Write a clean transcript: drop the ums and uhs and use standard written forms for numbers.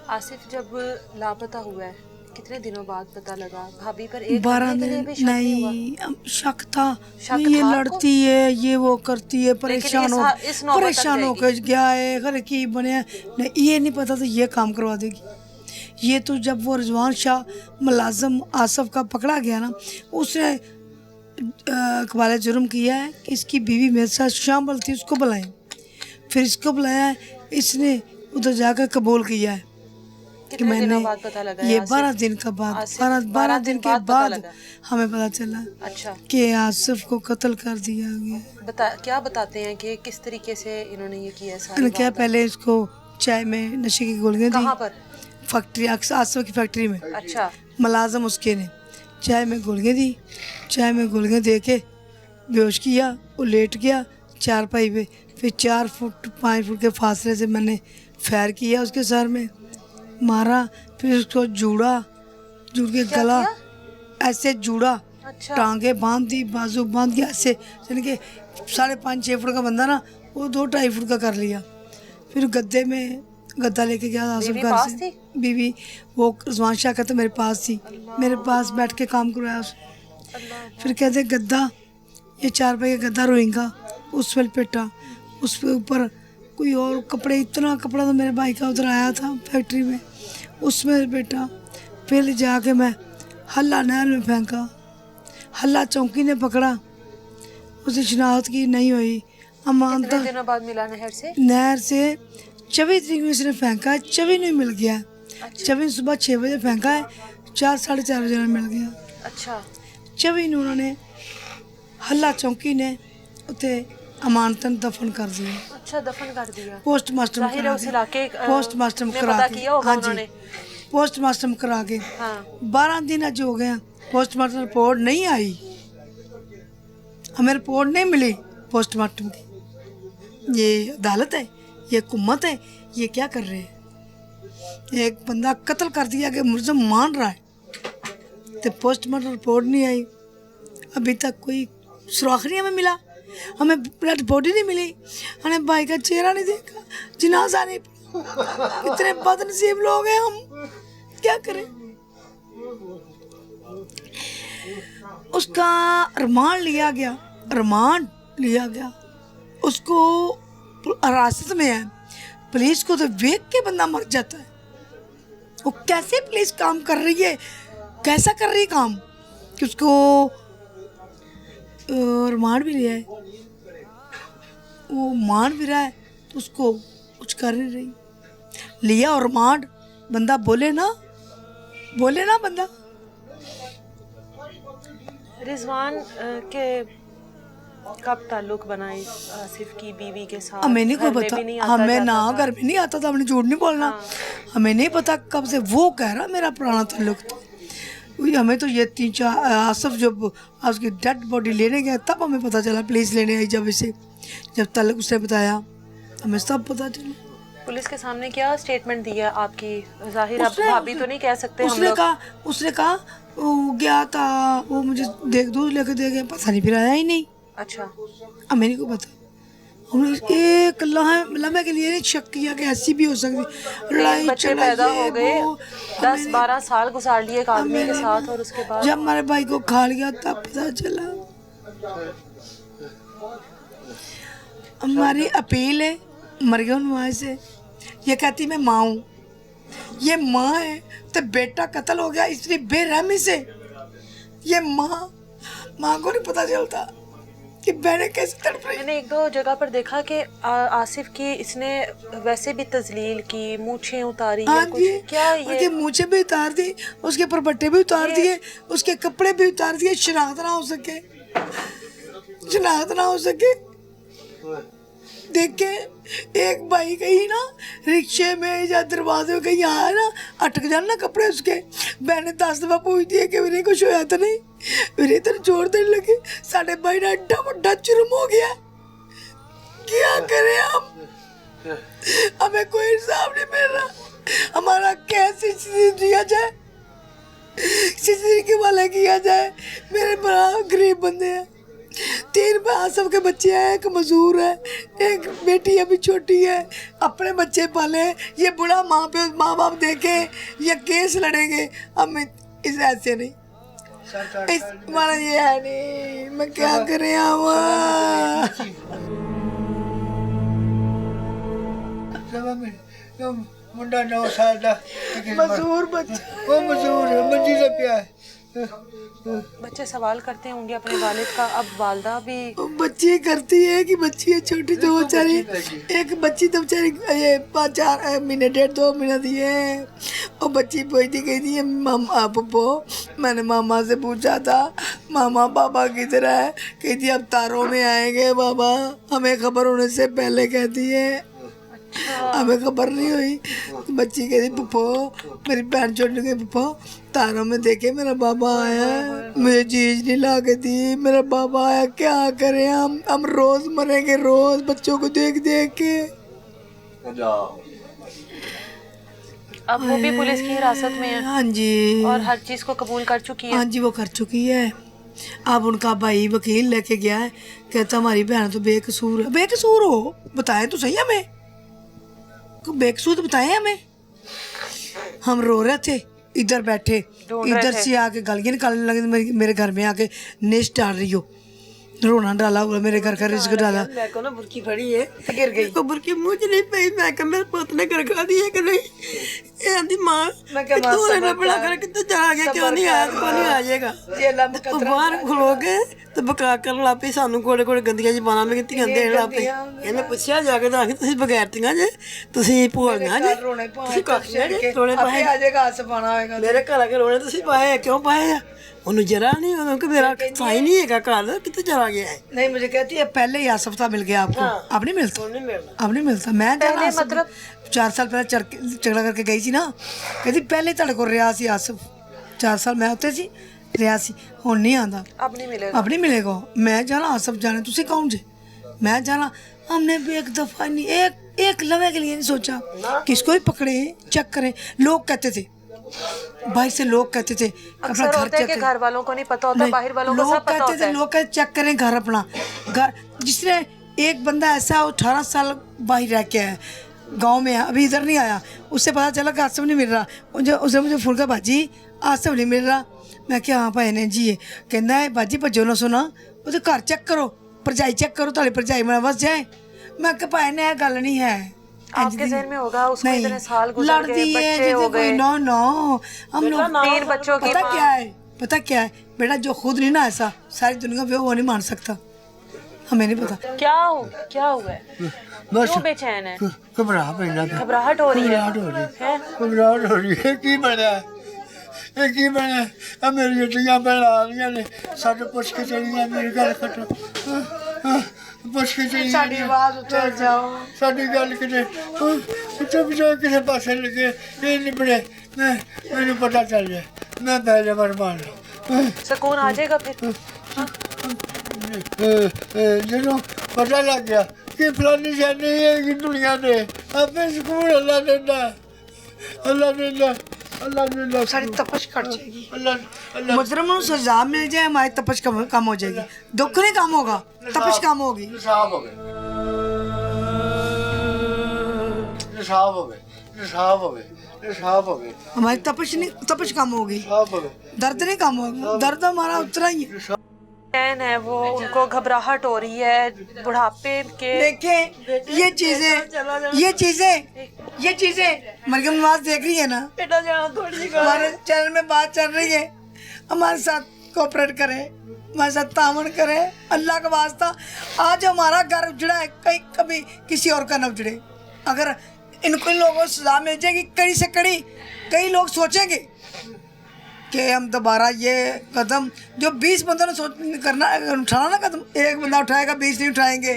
आसिफ जब लापता हुआ है कितने दिनों बाद पता लगा? भाभी पर एक 12 घंटे के लिए दिन भी शक नहीं हुआ? नहीं, शक था। शक ये था आपको? लड़ती है, ये वो करती है, परेशान हो इस नौबत तक परेशान जाएगी? होकर गया है, घर की बने नहीं, ये नहीं पता था ये काम करवा देगी। ये तो जब वो रिजवान शाह मुलाजम आसफ का पकड़ा गया ना, उसने कबाल जुर्म किया है कि इसकी बीवी मेरे साथ शामिल थी, उसको बुलाएं। फिर इसको बुलाया है, इसने उधर जाकर कबूल किया है कि कितने मैंने दिनों बाद पता लगा? ये आसिफ 12 दिन का बाद, आसिफ 12 दिन के पता बाद लगा। हमें पता चला अच्छा, कि आसिफ को कत्ल कर दिया गया। क्या बताते हैं कि किस तरीके से इन्होंने ये किया सारी मैंने क्या वारदात? पहले इसको चाय में नशे की गोलियां दी, कहाँ पर? फैक्ट्री आसिफ की फैक्ट्री में, अच्छा, मुलाजम उसके ने चाय में गोलियां दी। चाय में गोलियां दे के बेहोश किया, वो लेट गया चारपाई पे। फिर 4 फुट 5 फुट के फासले से मैंने फायर किया उसके सर में, मारा। फिर उसको जुड़ के क्या गला किया? ऐसे जुड़ा, अच्छा, टांगे बांध दी, बाजू बांध के ऐसे, यानी कि 5.5-6 फुट का बंदा ना, वो 2-2.5 फुट का कर लिया। फिर गद्दे में गद्दा लेके गया आसिफ बीवी घर पास से। थी? बीवी वो रिजवान शाह का तो मेरे पास थी, मेरे पास बैठ के काम करवाया उसने। अल्लाह। फिर कहते गद्दा, ये 4 रुपये का गद्दा रोएगा, उस पर पेटा, उस पे ऊपर कोई और कपड़े, इतना कपड़ा तो मेरे भाई का उधर आया था फैक्ट्री में, उसमें बेटा। फिर जाके मैं हल्ला नहर में फेंका, हल्ला चौकी ने पकड़ा, उसे शनाख्त की नहीं हुई। अमान कितने दिनों बाद मिला नहर से? नहर से 24 तरीक में उसने फेंका है, 24 में मिल गया। अच्छा, 24 सुबह 6 बजे फेंका है, 4-4:30 बजे में मिल गया। अच्छा, 24 में उन्होंने हल्ला चौकी ने उते अमानतन दफन कर दिया। अच्छा, दफन कर दिया। पोस्टमास्टम जाहिर है उस इलाके पोस्टमास्टम में करा पता के, किया होगा हाँ जी, उन्होंने। पोस्टमास्टम करा के हाँ, 12 दिन आज हो गए, पोस्टमार्टम रिपोर्ट नहीं आई, हमें रिपोर्ट नहीं मिली पोस्टमार्टम की। ये अदालत है, ये हुकूमत है, ये क्या कर रहे हैं? एक बंदा कत्ल कर दिया कि मुलज़िम मान रहा है, तो पोस्टमार्टम रिपोर्ट नहीं आई। अभी तक कोई सुराख नहीं हमें मिला, हमें ब्लड बॉडी नहीं मिली, हमें भाई का चेहरा नहीं देखा, जनाजा नहीं पड़ा। कितने बदनसीब लोग हैं हम, क्या करें? उसका रिमांड लिया गया, उसको हिरासत में है। पुलिस को तो देख के बंदा मर जाता है। वो कैसे पुलिस काम कर रही है, कैसा कर रही है काम कि उसको रिमांड भी लिया है, वो मान भी रहा है तो उसको कुछ कर नहीं रही। लिया और रिमांड, बंदा बोले ना बंदा। रिजवान के कब ताल्लुक बना इस आसिफ की बीवी के साथ? हमें नहीं कोई घर में पता, भी नहीं आता हमें जाता ना था। घर में नहीं आता था, हमने झूठ नहीं बोलना। हाँ। हमें नहीं पता कब से, वो कह रहा मेरा पुराना ताल्लुक था। हमें तो ये 3-4 आसिफ जब उसकी डेड बॉडी लेने गया तब हमें पता चला, पुलिस लेने आई जब इसे, जब ताल्लुक उसने बताया हमें सब पता चला। पुलिस के सामने क्या स्टेटमेंट दिया आपकी? जाहिर अब भाभी तो नहीं कह सकते हम लोग। उसने कहा वो गया था, वो मुझे दूध लेके दे गया, पता नहीं, फिर आया ही नहीं। अच्छा, हमें नहीं को पता, हमने एक लम्हे के लिए नहीं शक किया कि ऐसी भी हो सकती लड़ाई। बच्चे पैदा हो गए, 10-12 साल गुजार लिए एक आदमी के साथ, और उसके बाद जब हमारे भाई को खा लिया तब पता चला। हमारी अपील है मरियम माँ से, ये कहती मैं माँ हूँ, ये माँ है तो बेटा कत्ल हो गया इतनी बेरहमी से। ये माँ को नहीं पता चलता कि बहनें कैसे तड़प रही। मैंने 1-2 जगह पर देखा कि आसिफ की इसने वैसे भी तजलील की, मूछें उतारी या कुछ, क्या ये मूछें भी उतार दी, उसके परबट्टे भी उतार दिए, उसके कपड़े भी उतार दिए, शनाख्त ना हो सके। देख के एक भाई कहीं ना रिक्शे में या दरवाजे में कहीं आया ना, अटक जाना ना कपड़े उसके, मैंने 10 दफा पूछती है कि मेरे कुछ होया तो नहीं, मेरे इधर जोर देने लगे। साढ़े भाई ना एड्डा बड़ा जुर्म हो गया, क्या करें हम? हमें कोई इंसाफ नहीं मिल रहा, हमारा कैसे दिया जाए, किसी के वाले किया जाए। मेरे बड़ा गरीब बंदे हैं, 3 आसफ के बच्चे हैं, एक मजदूर है, एक बेटी अभी छोटी है। अपने बच्चे पाले, ये बुढ़ा माँ बाप देखे, ये केस लड़ेंगे। अब मैं इस ऐसे नहीं, इस हमारा ये है नहीं, मैं क्या करें आवा। मुंडा 9 साल का मजदूर बच्चा, वो मजदूर है, मंजी से पिया है। बच्चे सवाल करते होंगे अपने वालिद का, अब वालदा भी बच्ची करती है कि बच्ची है छोटी, तो बेचारी एक बच्ची तो बेचारी ये 5-4 महीने 1.5-2 महीने दी है। और बच्ची पूछती गई थी मामा पप्पो, मैंने मामा से पूछा था मामा पापा किधर है, कहती अब तारों में आएंगे बाबा, हमें खबर होने से पहले कहती है, हमें खबर नहीं हुई। तो बच्ची कहती पप्पो, मेरी बहन छोड़ गई, पप्पो तारों में देखे मेरा बाबा आया, मुझे चीज नहीं ला के दी, मेरा बाबा आया, क्या करें हम रोज मरेंगे, रोज बच्चों को देख देख के। अब वो भी पुलिस की हिरासत में है। हाँ जी, और हर चीज को कबूल कर चुकी है। हाँ जी, वो कर चुकी है। अब उनका भाई वकील लेके गया है, कहता हमारी बहन तो बेकसूर है। बेकसूर हो, बताए तो सही हमें, बेकसूर तो बताए हमें। हम रो रहे थे, इधर बैठे, इधर से आके गालियां निकालने लगे, मेरे घर में आके नेश डाल रही हो, रोना डाला हुआ मेरे घर का रिस्क डाला। मैं को ना बुरकी फड़ी है तो गिर गई, तो बुरकी मुंह च नहीं पई। मैं कहा मेरे पुत ने घर खा दी है कि नहीं, ये आंधी मां तू ने बड़ा कर कितने चला गया, क्यों नहीं आया, क्यों नहीं आ जाएगा। तो बाहर खलो के तो बका कर ला पई, सानू कोड़े कोड़े गंदियां जबाना में धीयां देण ला पई। ਇਹਨੇ ਪੁੱਛਿਆ ਜਾ ਕੇ ਤਾਂ ਤੁਸੀਂ ਬਗੈਰਤੀਆਂ ਜੇ, ਤੁਸੀਂ ਭੂਲੀਆਂ ਜੇ, ਤੁਸੀਂ ਕੱਖਿਆ ਜੇ, ਰੋਣੇ ਪਾਏ ਆ ਜਾਏਗਾ ਹੱਸ ਪਾਣਾ ਹੋਏਗਾ। ਮੇਰੇ ਘਰ ਆ ਕੇ ਰੋਣੇ ਤੁਸੀਂ ਪਾਏ, ਕਿਉਂ ਪਾਏ ਆ? ਉਹਨੂੰ ਜਰਾ नहीं, ਉਹਨੂੰ कि मेरा साई नहीं है घर, कितने चला गया है। नहीं, मुझे कहती है पहले ही आसफ था मिल गया आपको, अब नहीं मिलता, अब नहीं मिलता। मैं जाना मतलब 4 साल पहले झगड़ा करके गई थी ना, कहती पहले ਤੁਹਾਡੇ ਕੋਲ ਰਿਹਾ ਸੀ आसफ, 4 साल मैं ਉੱਥੇ ਸੀ, ਰਿਹਾ ਸੀ, ਹੁਣ नहीं आंदा, अब नहीं मिलेगा, अब नहीं मिलेगा। मैं जाना आसफ जाने, तुसी कौन जे, मैं जाना। हमने भी एक दफा नहीं, एक लम्हे के लिए नहीं सोचा, किसको भी पकड़े चेक करें। लोग कहते थे, बाहर से लोग कहते थे अपना घर चेक करें, घर वालों को नहीं पता होता, बाहर वालों को सब पता होता है। लोग कहते चेक करें घर अपना घर। जिसने एक बंदा ऐसा 18 साल बाहर रह के आया, गांव में है, अभी इधर नहीं आया, उससे पता चला कि आसफ नहीं मिल रहा, उसने मुझे फोन किया भाजी आसफ नहीं मिल रहा। मैं क्या हाँ भाई ने जी, कहना है भाजी भजो ना सुना, वो घर चेक करो, भरजाई चेक करो, ताली भरजाई में बस जाए। मैं क्या भाई ने गल नहीं है, आपके ज़हन में होगा उसको इतने साल गुजर गए, बच्चे हो गए। नो हम लोग 3 बच्चों की पता क्या है बेटा, जो खुद नहीं ना ऐसा सारी दुनिया पे वो नहीं मान सकता, हमें नहीं पता क्या हुआ है, क्यों बेचैन है, घबराहट हो रही है, घबराहट हो रही है। की बना ये की बना, अब मेरी हड्डियां बना रही ने, साडे पुछ के चलियां, मेरी गल कटो, पुछ के चलियां, साडी आवाज उतर जाओ, साडी गल किते चुप जाओ, किसी पासे लगे ये निबड़े, मैनू पता चल जाए, मैं पहले बर्बाद सुकून आ जाएगा फिर। जो पता लग गया कि फलानी शह नहीं है दुनिया ने, अपने सुकून अल्लाह देता, अल्लाह देता, अल्लाह देता, सारी तपश कट जाएगी, अल्लाह मुजरम को सजा मिल जाए, हमारी तपश कम हो जाएगी, दुख नहीं कम होगा, तपश कम होगी। साफ हो गए, साफ हो गए, साफ हो गए, साफ हो गए, हमारी तपश कम होगी, साफ हो गए, दर्द नहीं कम होगा, दर्द हमारा उतना ही है। चैन है वो, उनको घबराहट हो रही है बुढ़ापे के। देखें ये चीजें मरियम नवाज देख रही है ना, बेटा जाना थोड़ी हमारे चैनल में बात चल रही है, हमारे साथ कोऑपरेट करें, हमारे साथ तामन करें, अल्लाह का वास्ता। आज हमारा घर उजड़ा है, कभी किसी और का न उजड़े। अगर इन लोगों को सजा मिल जाएगी कड़ी से कड़ी, कई लोग सोचेंगे कि हम दोबारा ये कदम जो 20 बंदों ने सोच करना उठाना ना कदम, एक बंदा उठाएगा 20 नहीं उठाएंगे।